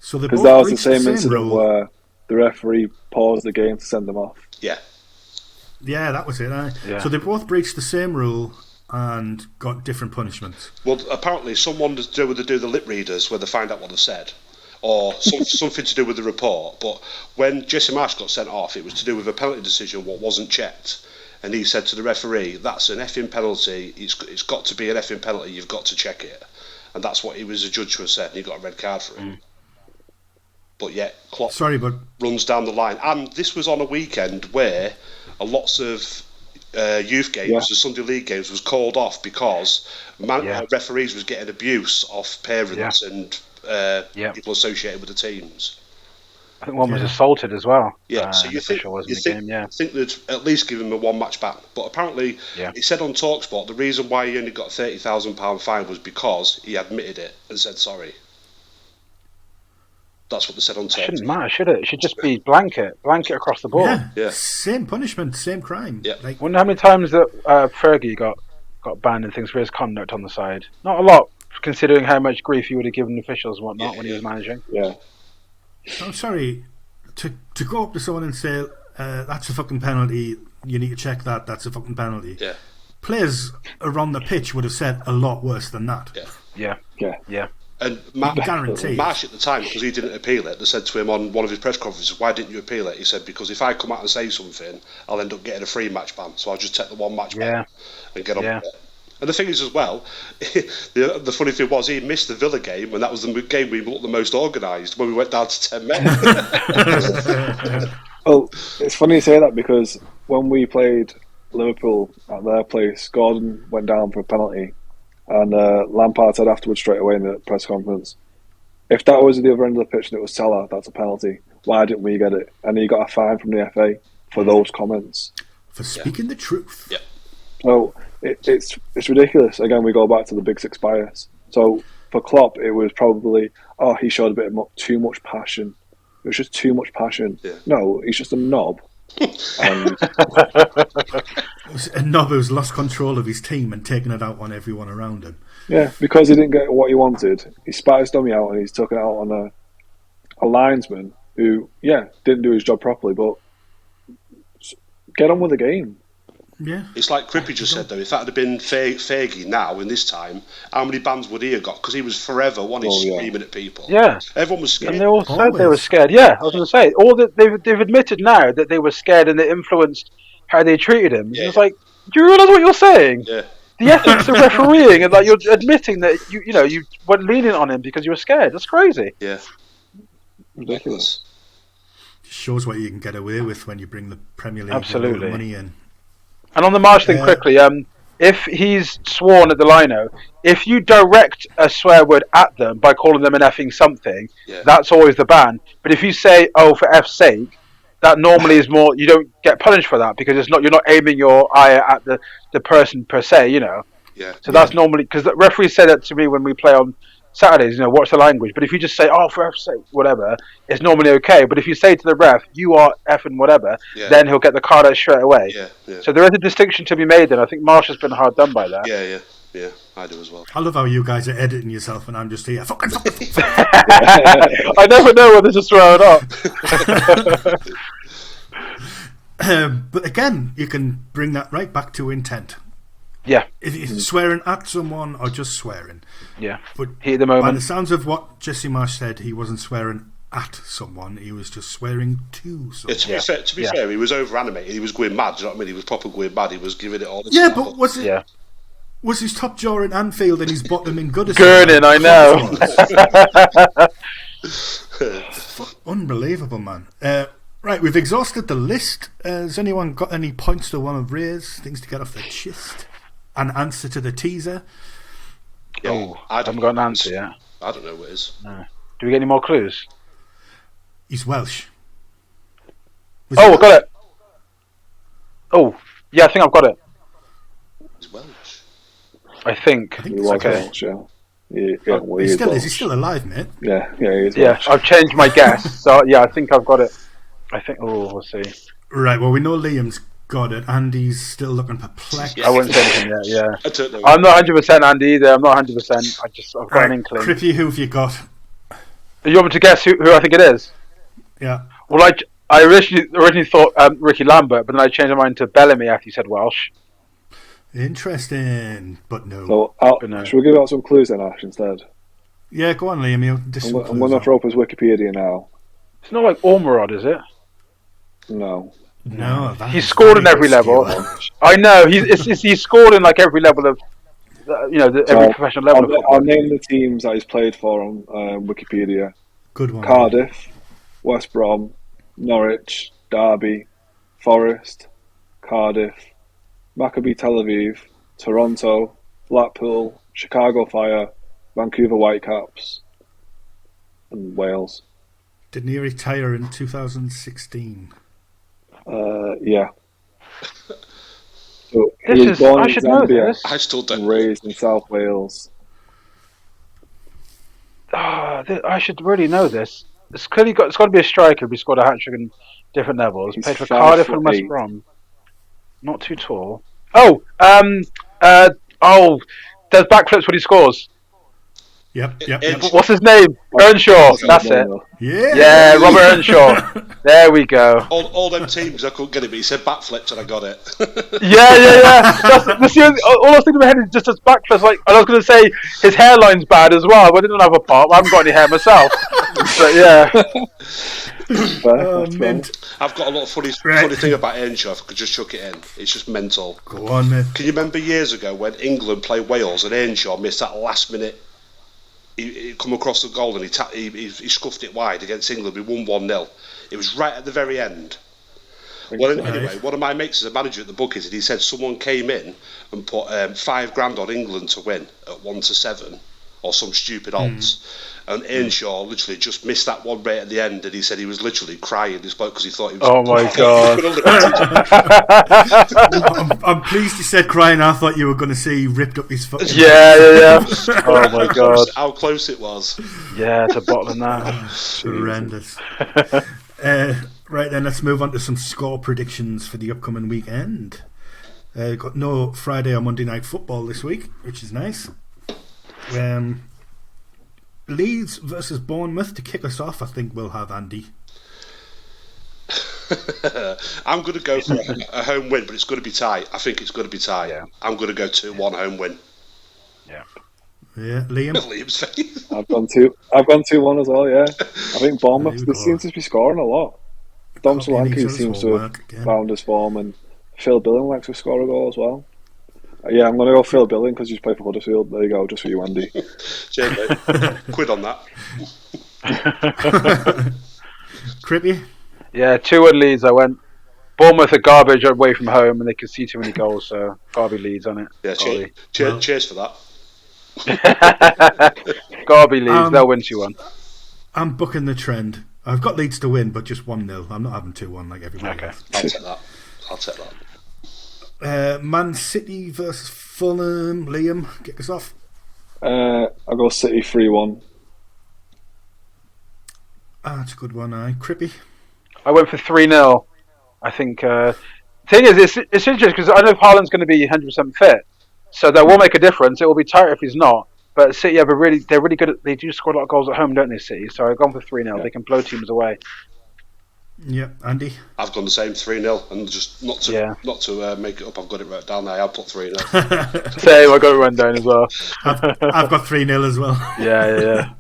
So because that was the same incident where the referee paused the game to send them off. Yeah, that was it. So they both breached the same rule and got different punishments. Well, apparently someone to do with the lip readers where they find out what they said, or something to do with the report. But when Jesse Marsh got sent off, it was to do with a penalty decision what wasn't checked, and he said to the referee, "That's an effing penalty. It's got to be an effing penalty. You've got to check it." And that's what he was adjudged to have said, and he got a red card for it. But yet, Klopp runs down the line, and this was on a weekend where lots of youth games, the Sunday League games, was called off because referees was getting abuse off parents and people associated with the teams. I think one was assaulted as well. Yeah, so you think they'd at least give him a one-match ban. But apparently, it said on TalkSport the reason why he only got a £30,000 fine was because he admitted it and said sorry. That's what they said on top. It shouldn't matter, should it? It should just be blanket across the board. Yeah. Same punishment, same crime. Yeah. Like, Wonder how many times that Fergie got banned and things for his conduct on the side. Not a lot, considering how much grief he would have given officials and whatnot when he was managing. Yeah. I'm sorry, to go up to someone and say, that's a fucking penalty, you need to check that, that's a fucking penalty. Yeah. Players around the pitch would have said a lot worse than that. Yeah. And Marsh at the time, because he didn't appeal it, they said to him on one of his press conferences, why didn't you appeal it? He said, because if I come out and say something, I'll end up getting a 3 match ban, so I'll just take the 1 match ban and get on with it. And the thing is as well, the funny thing was he missed the Villa game, and that was the game we looked the most organised when we went down to 10 men. Well, it's funny you say that, because when we played Liverpool at their place, Gordon went down for a penalty, and Lampard said afterwards straight away in the press conference, if that was at the other end of the pitch and it was Salah, that's a penalty. Why didn't we get it? And he got a fine from the FA for those comments. For speaking the truth. Yeah. So it's ridiculous. Again, we go back to the Big Six bias. So for Klopp, it was probably, he showed a bit of too much passion. It was just too much passion. Yeah. No, he's just a knob. And a knob who's lost control of his team and taken it out on everyone around him. Yeah, because he didn't get what he wanted. He spat his dummy out and he's took it out on a linesman who, didn't do his job properly, but get on with the game. Yeah. It's like Crippy just said, though, if that had been Fergie now in this time, how many bans would he have got? Because he was forever screaming at people. Yeah. Everyone was scared. And they all said they were scared. Yeah, I was going to say, they've admitted now that they were scared and it influenced how they treated him. Yeah. It's like, do you realise what you're saying? Yeah. The ethics of refereeing, and like you're admitting that you were leaning on him because you were scared. That's crazy. Yeah. Ridiculous. Shows what you can get away with when you bring the Premier League money in. And on the Marsh thing, quickly, if he's sworn at the lino, if you direct a swear word at them by calling them an effing something, that's always the ban. But if you say, "Oh, for F's sake," that normally is more. You don't get punished for that because you're not aiming your eye at the person per se, Yeah. So that's normally, because the referees say that to me when we play on Saturdays. Watch the language. But if you just say, "Oh, for F's sake," whatever, it's normally okay. But if you say to the ref, "You are effing whatever," then he'll get the card out straight away. Yeah. So there is a distinction to be made. Then I think Marsh has been hard done by that. Yeah. I do as well. I love how you guys are editing yourself and I'm just here. Fucking. I never know whether to swear or not. But again, you can bring that right back to intent. Yeah. If you're swearing at someone or just swearing. Yeah. But at the moment, by the sounds of what Jesse Marsh said, he wasn't swearing at someone, he was just swearing to someone. To be fair, he was over animated. He was going mad. Do you know what I mean? He was proper going mad. He was giving it all. But was it? Yeah. Was his top jaw in Anfield and his bottom in Goodison? Gurning, I know. Unbelievable, man. Right, we've exhausted the list. Has anyone got any points they want to raise? Things to get off their chest? An answer to the teaser? I haven't got an answer yet. I don't know what it is. No. Do we get any more clues? He's Welsh. I got it. Oh, yeah, I think I've got it. He's Welsh. I think he was okay. Welsh, Is he still alive, mate? Yeah, he is. Yeah, Welsh. I've changed my guess. So yeah, I think I've got it. We'll see. Right, well, we know Liam's got it. Andy's still looking perplexed. I wouldn't say anything yet, yeah. I don't know. I'm not 100% Andy either. I'm not 100%. I've got an inkling. Crippy, who have you got? You want me to guess who I think it is? Yeah. Well, I originally thought Ricky Lambert, but then I changed my mind to Bellamy after you said Welsh. Interesting, but no. So, should we give out some clues then, Ash, instead? Yeah, go on, Liam. I'm going to throw up his Wikipedia now. It's not like Ormerod, is it? No. No, he's scored in every level. I know he's scored in like every level of, every professional level. I'll name the teams that he's played for on Wikipedia. Good one. Cardiff, West Brom, Norwich, Derby, Forest, Cardiff, Maccabi Tel Aviv, Toronto, Blackpool, Chicago Fire, Vancouver Whitecaps, and Wales. Didn't he retire in 2016? Yeah. So he was born in Zambia. I still don't. Raised in South Wales. I should really know this. it's got to be a striker. We scored a hat trick in different levels. He's Played for Cardiff and West 5'8". Brom. Not too tall. Oh, does backflips when he scores. Yep. What's his name? Earnshaw. That's it. Yeah, Robert Earnshaw. There we go. All them teams, I couldn't get it, but he said backflips and I got it. Yeah. That's all I was thinking in my head is just his backflips. Like, and I was going to say his hairline's bad as well. I didn't have a pop. I haven't got any hair myself. But yeah. I've got a lot of funny thing about Earnshaw. If I could just chuck it in, it's just mental. Go on, man. Can you remember years ago when England played Wales and Earnshaw missed that last minute? He come across the goal and he scuffed it wide against England. We won 1-0. It was right at the very end. Well, anyway, one of my mates is a manager at the bookies, and he said someone came in and put £5,000 on England to win at 1-7 or some stupid odds. And Earnshaw literally just missed that one right at the end, and he said he was literally crying, this bloke, because he thought he was. Oh my god! I'm pleased you said crying. I thought you were going to say he ripped up his foot. Yeah. Oh my god! How close it was! Yeah, to bottom now. Horrendous. Right then, let's move on to some score predictions for the upcoming weekend. Got no Friday or Monday night football this week, which is nice. Leeds versus Bournemouth to kick us off. I think we'll have Andy. I'm going to go for a home win, but it's going to be tight. I think it's going to be tight. Yeah. I'm going to go 2-1 home win. Yeah, Liam. Liam's face. I've gone 2-1 as well. Yeah, I think Bournemouth. They seem to be scoring a lot. Dom Solanke seems to have found his form, and Phil Billing likes to score a goal as well. Yeah, I'm going to go Phil Billing because he's played for Huddersfield. There you go, just for you, Andy. Cheers, mate. Quid on that. Crippy? Yeah, 2-1 Leeds. I went. Bournemouth are garbage away from home, and they can see too many goals, so gotta be Leeds on it. Yeah, cheers for that. Gotta be Leeds. They'll win 2-1. I'm booking the trend. I've got Leeds to win, but just 1-0. I'm not having 2-1 like everybody else. I'll take that. Man City versus Fulham. Liam, kick us off. I'll go City 3-1. That's a good one, Crippy. I went for 3-0. I think. Thing is, it's interesting because I know Haaland's going to be 100% fit, so that will make a difference. It will be tighter if he's not. But City they're really good. They do score a lot of goals at home, don't they, City? So I've gone for 3-0. Yeah. They can blow teams away. Yeah, Andy. I've gone the same 3-0, and just not to make it up. I've got it wrote down there. I'll put 3-0. Same. I got it run down as well. I've got 3-0 as well. Yeah.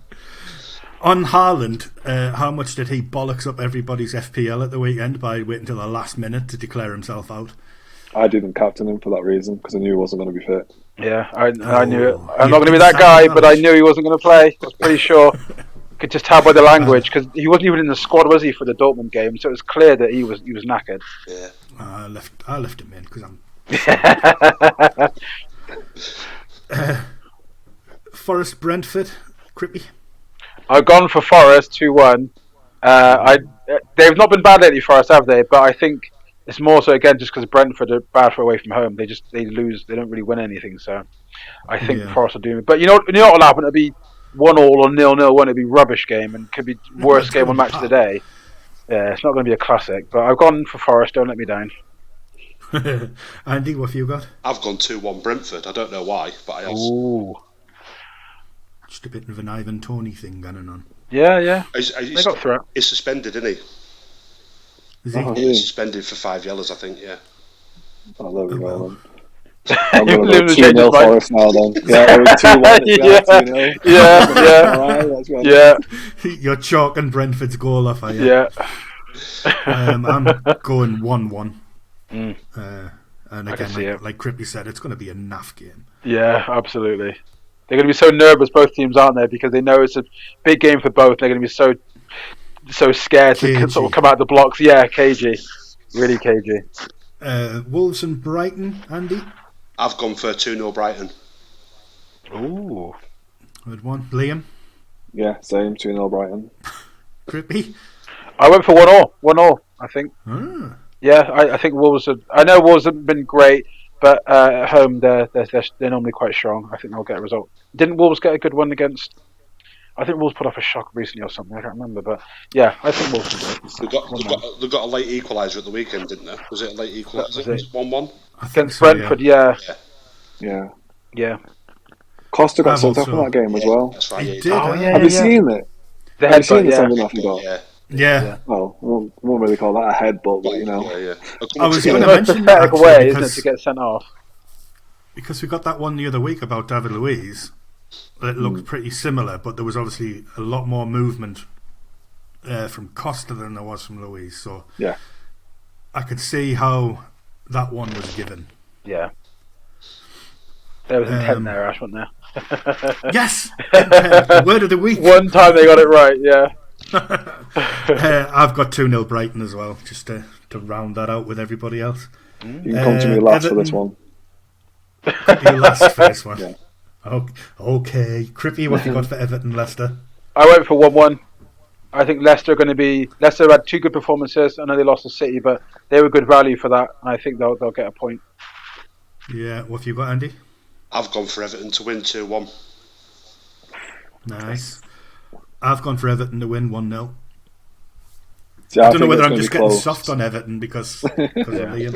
On Haaland, how much did he bollocks up everybody's FPL at the weekend by waiting till the last minute to declare himself out? I didn't captain him for that reason because I knew he wasn't going to be fit. Yeah, I knew it. I'm not going to be that guy, but I knew he wasn't going to play. I was pretty sure. Could just tell by the language because he wasn't even in the squad, was he, for the Dortmund game? So it was clear that he was knackered. Yeah, I left him in because I'm. Forest Brentford, Crippy. I've gone for Forest 2-1. They've not been bad lately, Forest, have they? But I think it's more so again just because Brentford are bad for away from home. They lose. They don't really win anything. So I think Forest will do it. But you know what will happen? It'll be 1-1 or 0-0. Won't it be rubbish game and could be worst game on match of the day? Yeah, it's not going to be a classic. But I've gone for Forest. Don't let me down. Andy, what have you got? I've gone 2-1 Brentford. I don't know why, but I have. Ooh. Just a bit of an Ivan Toney thing going on. Yeah. They got through. He's suspended, isn't he? Is he? He's suspended for 5 yellows, I think. Yeah. Oh, there we go. Then. I'm going to go 2-0 Forest now. Then. Yeah, it was 2-1. Yeah. You're chalking Brentford's goal off, are you? Yeah. I'm going 1-1. And again, like Crippy said, it's going to be a naff game. Yeah, absolutely. They're going to be so nervous, both teams, aren't they? Because they know it's a big game for both. They're going to be so scared to sort of come out the blocks. Yeah, cagey. Really cagey. Wolves and Brighton, Andy? I've gone for 2-0 Brighton. Ooh. Good one. Liam? Yeah, same. 2-0 Brighton. Crippy? I went for 1-1, I think. Yeah, I think Wolves I know Wolves haven't been great, but at home they're normally quite strong. I think they'll get a result. Didn't Wolves get a good one against I think Wolves put off a shock recently or something. I can't remember, but yeah, I think Wolves will They got a late equaliser at the weekend, didn't they? Was it a late equaliser? Was it 1-1? Against Brentford, yeah. Costa got sent off in that game as well. That's right. He did. Have you seen it? Have you seen the sending off he got? Yeah. Well, I won't really call that a headbutt, but you know. I was going to mention mention that way, because, isn't it, to get sent off? Because we got that one the other week about David Luiz. It looked pretty similar, but there was obviously a lot more movement from Costa than there was from Luiz. So yeah, I could see how that one was given. Yeah. There was intent there, Ash, wasn't there? Yes! Intent. Word of the week. One time they got it right, yeah. I've got 2-0 Brighton as well, just to round that out with everybody else. You can come to me last for this one. You last for this one. Yeah. Okay. Crippy, what have you got for Everton, Leicester? I went for 1-1. I think Leicester are going to be... Leicester had 2 good performances. I know they lost to City, but they were good value for that. And I think they'll get a point. Yeah, what have you got, Andy? I've gone for Everton to win 2-1. Nice. I've gone for Everton to win 1-0. See, I don't know whether I'm just getting soft on Everton because of Liam.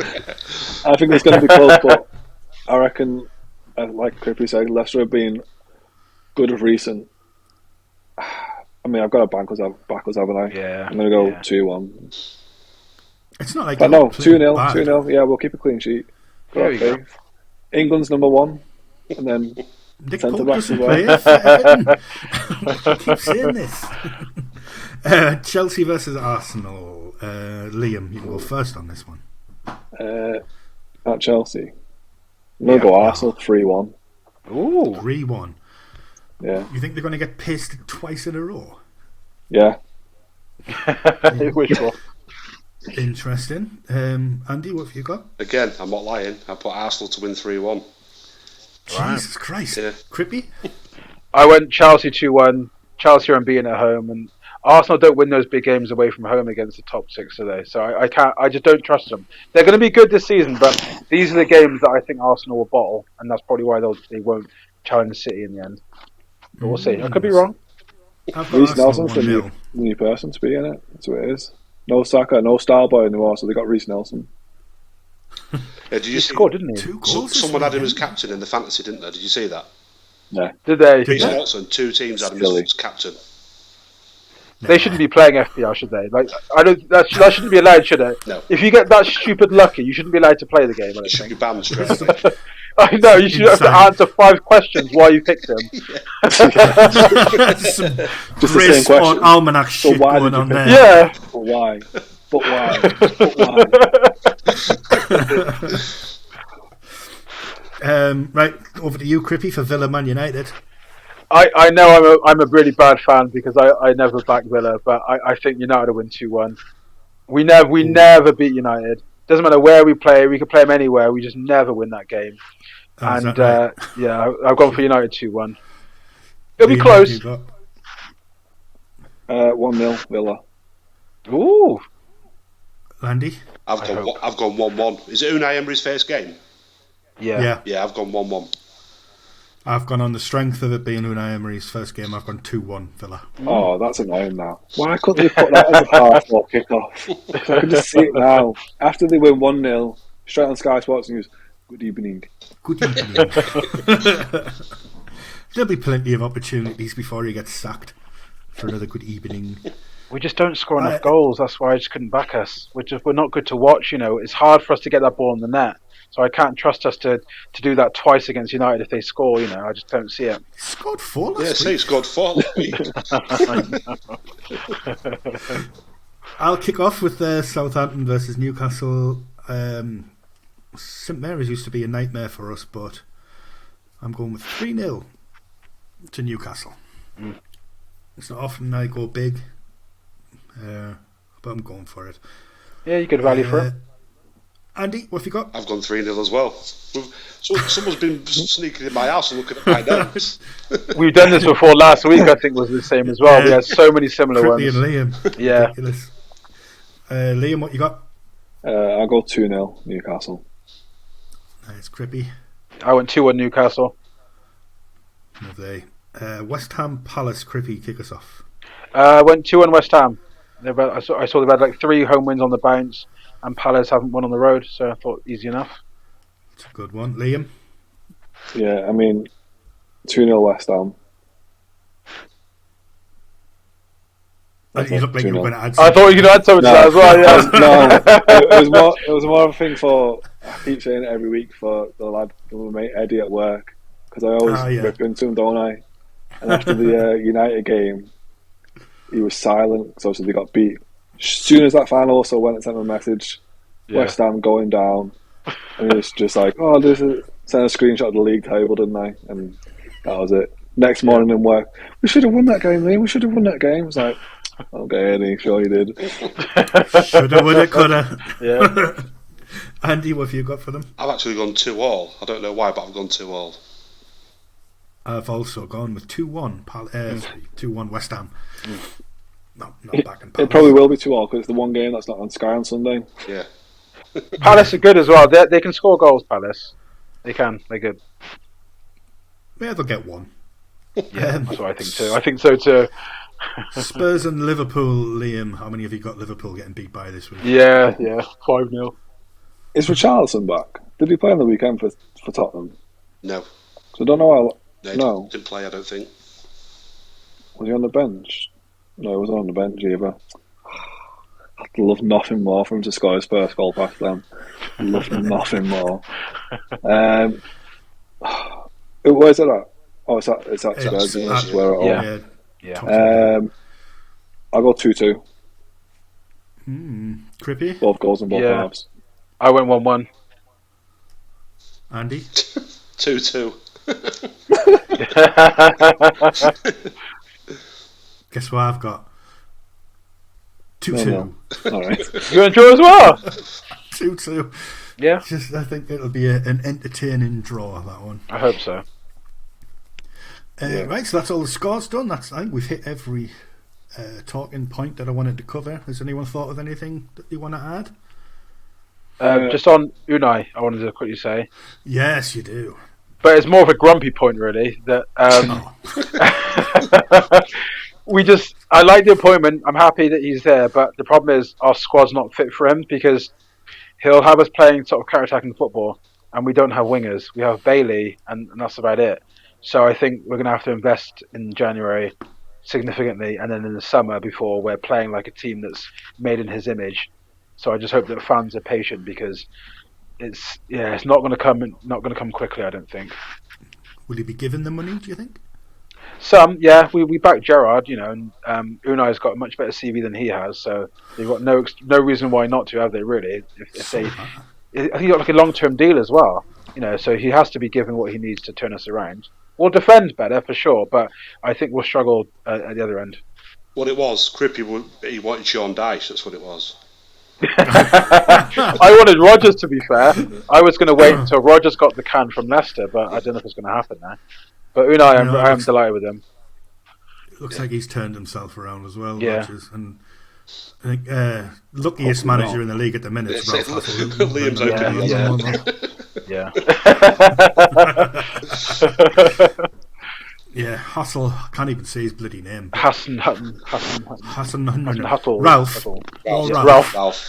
I think it's going to be close, but I reckon, like Crippy said, Leicester have been good of recent. I mean, I've got a backwards, haven't I? Yeah. I'm going to go 2-1. It's not like... But no, 2-0. Yeah, we'll keep a clean sheet. There we go. England's number 1. And then Nick Pope doesn't play it for Everton. I keep saying this. Chelsea versus Arsenal. Liam, you can go first on this one. At Chelsea. I'm going to go Arsenal 3-1. Ooh. 3-1. Yeah. You think they're going to get pasted twice in a row? Yeah. Wishful. Interesting. Andy, what have you got? Again, I'm not lying. I put Arsenal to win 3-1. Jesus Christ. Yeah. Crippy? I went Chelsea 2-1. Chelsea are unbeaten at home, and Arsenal don't win those big games away from home against the top 6 today. So I just don't trust them. They're going to be good this season, but these are the games that I think Arsenal will bottle, and that's probably why they won't challenge City in the end. But we'll see. I could be wrong. Reece Nelson's the new person to be in it. That's what it is. No Saka, no Starboy anymore, so they got Reece Nelson. Did you score, didn't he? 2 goals. Someone had him as captain in the fantasy, didn't they? Did you see that? No. Did they? Reece Nelson, 2 teams had him as captain. They shouldn't be playing FPL, should they? Like, that shouldn't be allowed, should it? No. If you get that stupid lucky, you shouldn't be allowed to play the game. It should be banned straight. I know, you should have to answer 5 questions why you picked him. Just the same question. Almanac shit going on there. Yeah. But why? But why? Right, over to you, Crippy, for Villa Man United. I know I'm a really bad fan because I never back Villa, but I think United will win 2-1. We never beat United. Doesn't matter where we play. We can play them anywhere. We just never win that game. And right? Yeah, I've gone for United 2-1. It'll be close. 1-0 Villa. Ooh. Andy? I've gone 1-1. Is it Unai Emery's first game? Yeah. Yeah, I've gone 1-1. I've gone on the strength of it being Unai Emery's first game. I've gone 2-1 Villa. Oh, that's annoying now. Why couldn't they put that as a half-ball kick-off? I can just see it now. After they win 1-0, straight on Sky Sports News, good evening. Good evening. There'll be plenty of opportunities before he gets sacked for another good evening. We just don't score enough goals. That's why I just couldn't back us. We're not good to watch. You know, it's hard for us to get that ball in the net. So I can't trust us to do that twice against United if they score. You know, I just don't see it. He scored 4 last week. Yeah, he scored 4 last week. I'll kick off with Southampton versus Newcastle. St Mary's used to be a nightmare for us, but I'm going with 3-0 to Newcastle. It's not often I go big, but I'm going for it. Yeah, you get value for it. Andy, what have you got? I've gone 3-0 as well. So someone's been sneaking in my house and looking at my notes. We've done this before. Last week, I think, was the same as well. We had so many similar ones. And Liam. Yeah. Ridiculous. Liam, what you got? I'll go 2-0 Newcastle. Nice, Crippy. I went 2-1 Newcastle. Lovely. West Ham Palace, Crippy, kick us off. Went 2-1 West Ham. I saw they've had like 3 home wins on the bounce, and Palace haven't won on the road, so I thought easy enough. It's a good one. Liam? Yeah, I mean, 2-0 West Ham. You look like you were going to add something. I thought you could add something to that as well, yeah. It was more of a thing for, I keep saying it every week, for the lad, my mate Eddie at work, because I always rip into him, don't I? And after the United game, he was silent, because obviously they got beat. As soon as that fan also went and sent him a message, West Ham going down, and he was just like, sent a screenshot of the league table, didn't I? And that was it. Next morning in work, we should have won that game, Liam, we should have won that game. I was like, okay, Eddie, sure you did. Shoulda, woulda, coulda. Yeah. Andy, what have you got for them? I've actually gone 2-2. I don't know why, but I've gone 2-2. I've also gone with 2-1. 2-1 West Ham. Not back in Palace. It probably will be 2-2 because it's the one game that's not on Sky on Sunday. Yeah. Palace are good as well. They can score goals, Palace. They can. They're good. Yeah, they'll get one. Yeah, that's what I think too. I think so too. Spurs and Liverpool, Liam. How many have you got Liverpool getting beat by this week? Yeah, 5-0. Is Richarlison back? Did he play on the weekend for Tottenham? No. So I don't know how. No, didn't play, I don't think. Was he on the bench? No, he wasn't on the bench either. I'd love nothing more for him to score his first goal past them. Love nothing more. Where's it at? Oh, it's at Spurs. It's where it all. Yeah. I'll go 2-2. Crippy? Both goals in both halves. I went 1-1. Andy? 2-2. Guess what I've got? 2-2. No. All right. You enjoy as well? 2-2. Yeah. I think it'll be an entertaining draw, that one. I hope so. Right, so that's all the scores done. I think we've hit every talking point that I wanted to cover. Has anyone thought of anything that you want to add? Just on Unai, I wanted to quickly say. Yes, you do. But it's more of a grumpy point, really. That I like the appointment. I'm happy that he's there, but the problem is our squad's not fit for him because he'll have us playing sort of counter-attacking football, and we don't have wingers. We have Bailey, and that's about it. So I think we're going to have to invest in January significantly, and then in the summer before we're playing like a team that's made in his image. So I just hope that fans are patient because it's not going to come quickly. I don't think. Will he be given the money? Do you think? Some, yeah. We back Gerrard, and Unai's got a much better CV than he has, so they've got no reason why not to, have they? Really? If they, I think he got like a long-term deal as well. So he has to be given what he needs to turn us around. We'll defend better for sure, but I think we'll struggle at the other end. What it was, Crippy, he wanted Sean Dyche. That's what it was. I wanted Rodgers, to be fair. I was going to wait until Rodgers got the can from Leicester, but I don't know if it's going to happen now. But Unai, I'm delighted with him. It looks like he's turned himself around as well, yeah. Rodgers. And I think luckiest manager in the league at the minute is Ralph Hassenhuutl. Liam's Yeah, Hassel, I can't even say his bloody name. Hassenhuutl.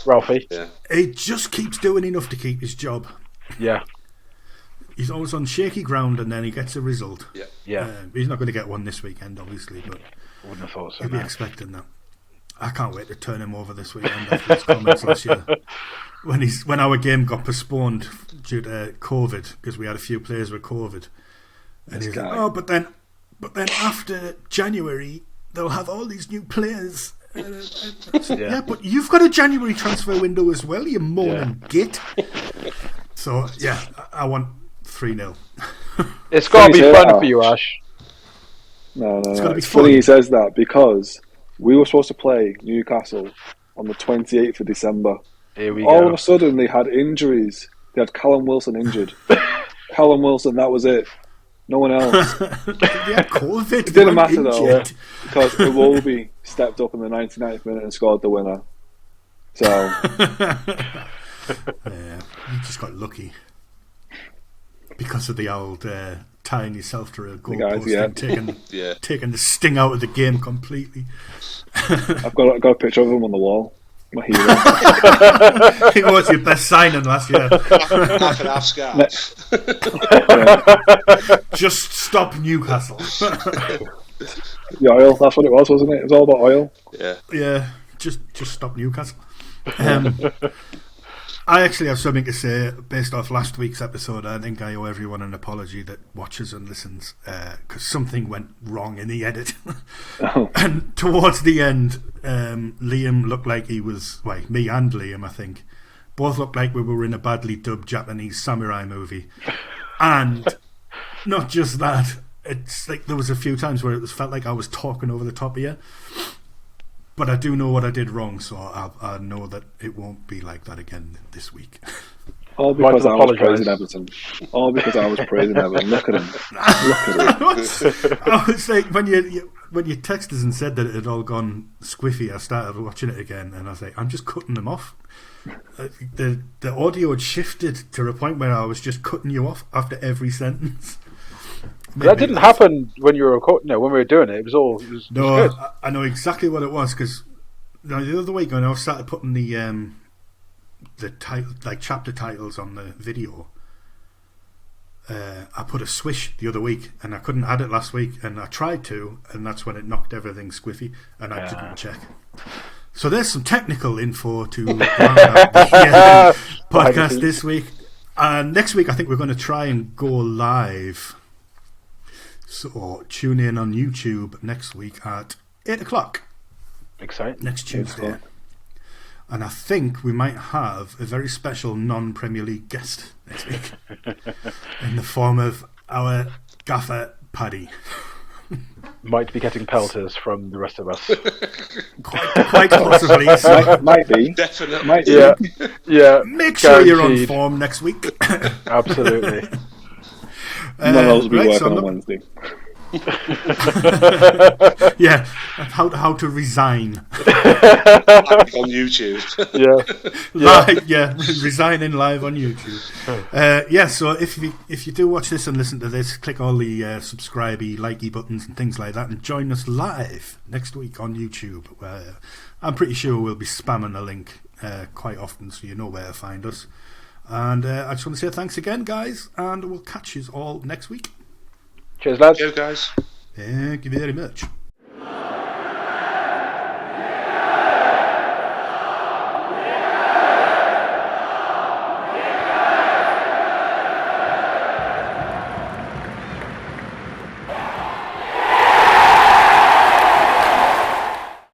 Ralphie. Yeah. He just keeps doing enough to keep his job. Yeah. He's always on shaky ground and then he gets a result. Yeah. He's not going to get one this weekend, obviously, but I wouldn't have thought so. He'll be expecting that. I can't wait to turn him over this weekend after his comments last year. When our game got postponed due to COVID, because we had a few players with COVID. And he's like, but then after January, they'll have all these new players. Yeah, but you've got a January transfer window as well, you moaning git. So, yeah, I want 3-0. It's got to be fun for you, Ash. No. It's funny he says that because we were supposed to play Newcastle on the 28th of December. Here we All go. of a sudden, they had injuries. They had Callum Wilson injured. Callum Wilson, that was it. No one else. They had COVID. It didn't matter though, because Iwobi stepped up in the 99th minute and scored the winner. So, yeah, he just got lucky because of the old tying yourself to a goalpost and taking the sting out of the game completely. I've got a picture of him on the wall. My hero. He was your best signing last year. Half and half scarf. Just stop Newcastle. The oil, that's what it was, wasn't it? It was all about oil. Yeah, just stop Newcastle. I actually have something to say based off last week's episode. I think I owe everyone an apology that watches and listens, because something went wrong in the edit. And towards the end, Liam looked like he was, me and Liam, I think, both looked like we were in a badly dubbed Japanese samurai movie. And not just that, it's like there was a few times where it felt like I was talking over the top of you. But I do know what I did wrong, so I know that it won't be like that again this week. All because I was praising Everton. All because I was praising Everton. Look at him. I was like, when you texted us and said that it had all gone squiffy, I started watching it again, and I was like, I'm just cutting them off. The audio had shifted to a point where I was just cutting you off after every sentence. That didn't happen when you were recording. No, when we were doing it, it was good. I know exactly what it was, because the other week when I started putting the title, like chapter titles on the video, I put a swish the other week, and I couldn't add it last week, and I tried to, and that's when it knocked everything squiffy, and I didn't check. So there's some technical info to round out the podcast this week. Next week, I think we're going to try and go live. So tune in on YouTube next week at 8 o'clock. Exciting. Next Tuesday. And I think we might have a very special non-Premier League guest next week in the form of our gaffer, Paddy. Might be getting pelters from the rest of us. Quite possibly. So. Might be. Definitely. Might be. Yeah. Make sure you're on form next week. Absolutely. None of us will be working on Wednesday. Yeah, how to resign. Live on YouTube. Resigning live on YouTube. So if you do watch this and listen to this, click all the subscribey, likey buttons and things like that, and join us live next week on YouTube. I'm pretty sure we'll be spamming a link quite often, so you know where to find us. And I just want to say thanks again, guys, and we'll catch you all next week. Cheers, lads. Cheers, guys. Thank you very much.